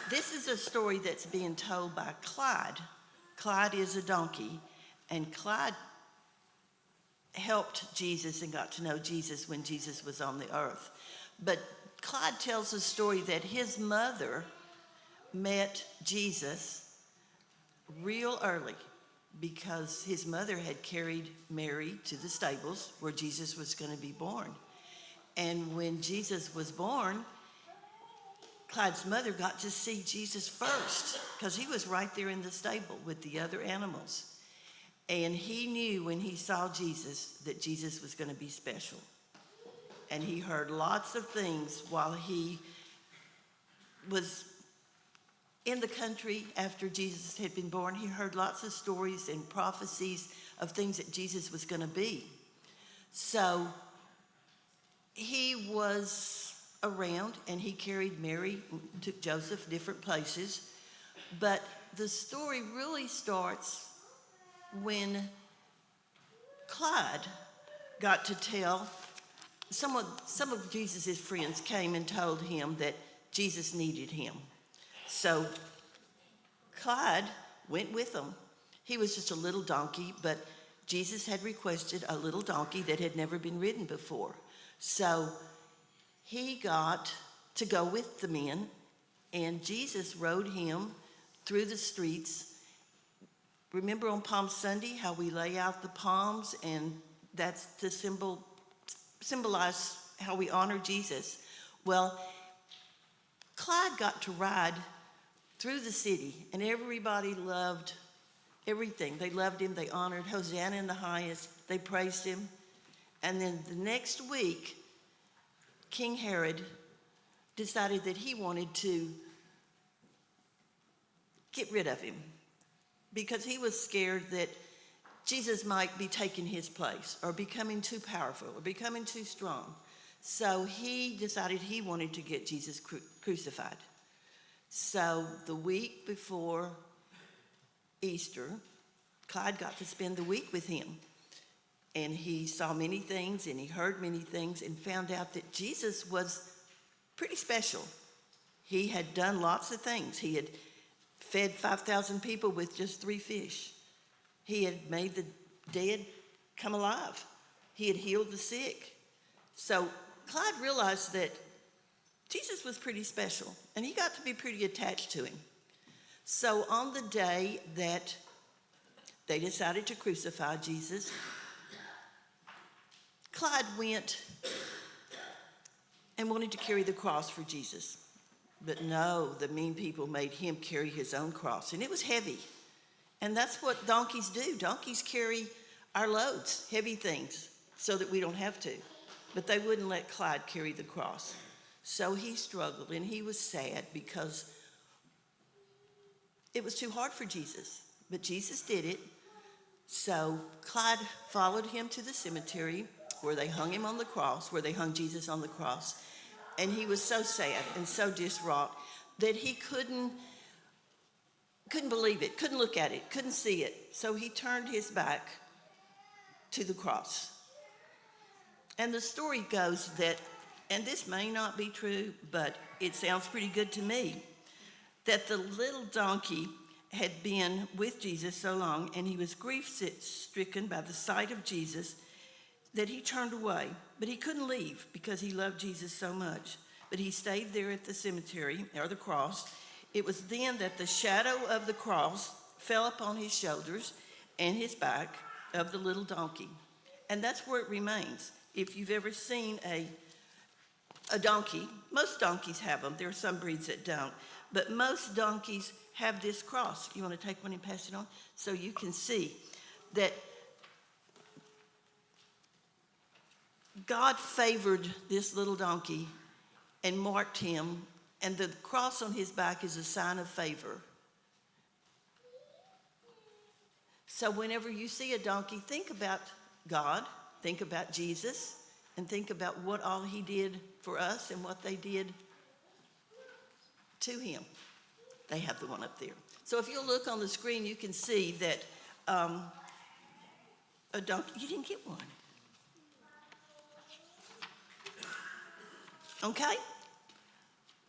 This is a story that's being told by Clyde. Clyde is a donkey, and Clyde helped Jesus and got to know Jesus when Jesus was on the earth. But Clyde tells a story that his mother met Jesus real early because his mother had carried Mary to the stables where Jesus was going to be born. And when Jesus was born, Clyde's mother got to see Jesus first because he was right there in the stable with the other animals. And he knew when he saw Jesus that Jesus was going to be special. And he heard lots of things while he was in the country after Jesus had been born. He heard lots of stories and prophecies of things that Jesus was going to be. So he was around and he carried Mary, took Joseph different places. But the story really starts when Clyde got to tell some of Jesus' friends came and told him that Jesus needed him. So Clyde went with them. He was just a little donkey, but Jesus had requested a little donkey that had never been ridden before. So he got to go with the men, and Jesus rode him through the streets. Remember on Palm Sunday how we lay out the palms, and that's to symbolize how we honor Jesus. Well, Clyde got to ride through the city, and everybody loved everything. They loved him. They honored Hosanna in the highest. They praised him. And then the next week, King Herod decided that he wanted to get rid of him because he was scared that Jesus might be taking his place or becoming too powerful or becoming too strong. So he decided he wanted to get Jesus crucified. So the week before Easter, Clyde got to spend the week with him. And he saw many things and he heard many things and found out that Jesus was pretty special. He had done lots of things. He had fed 5,000 people with just 3 fish. He had made the dead come alive. He had healed the sick. So Clyde realized that Jesus was pretty special, and he got to be pretty attached to him. So on the day that they decided to crucify Jesus, Clyde went and wanted to carry the cross for Jesus. But no, the mean people made him carry his own cross, and it was heavy. And that's what donkeys do. Donkeys carry our loads, heavy things, so that we don't have to. But they wouldn't let Clyde carry the cross. So he struggled, and he was sad because it was too hard for Jesus. But Jesus did it. So Clyde followed him to the cemetery where they hung him on the cross, where they hung Jesus on the cross. And he was so sad and so distraught that he couldn't believe it, couldn't look at it, couldn't see it. So he turned his back to the cross. And the story goes that, and this may not be true, but it sounds pretty good to me, that the little donkey had been with Jesus so long, and he was grief-stricken by the sight of Jesus, that he turned away. But he couldn't leave because he loved Jesus so much. But he stayed there at the cemetery, or the cross. It was then that the shadow of the cross fell upon his shoulders and his back of the little donkey. And that's where it remains. If you've ever seen a donkey, most donkeys have them. There are some breeds that don't. But most donkeys have this cross. You want to take one and pass it on? So you can see that God favored this little donkey and marked him, and the cross on his back is a sign of favor. So whenever you see a donkey, think about God, think about Jesus, and think about what all he did for us and what they did to him. They have the one up there. So if you look on the screen, you can see that a donkey, you didn't get one. Okay?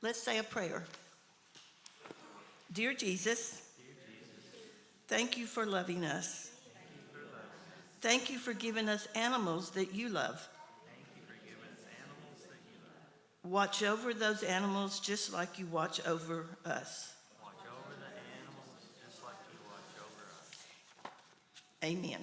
Let's say a prayer. Dear Jesus, thank you for loving us. Thank you for giving us animals that you love. Watch over those animals just like you watch over us. Amen.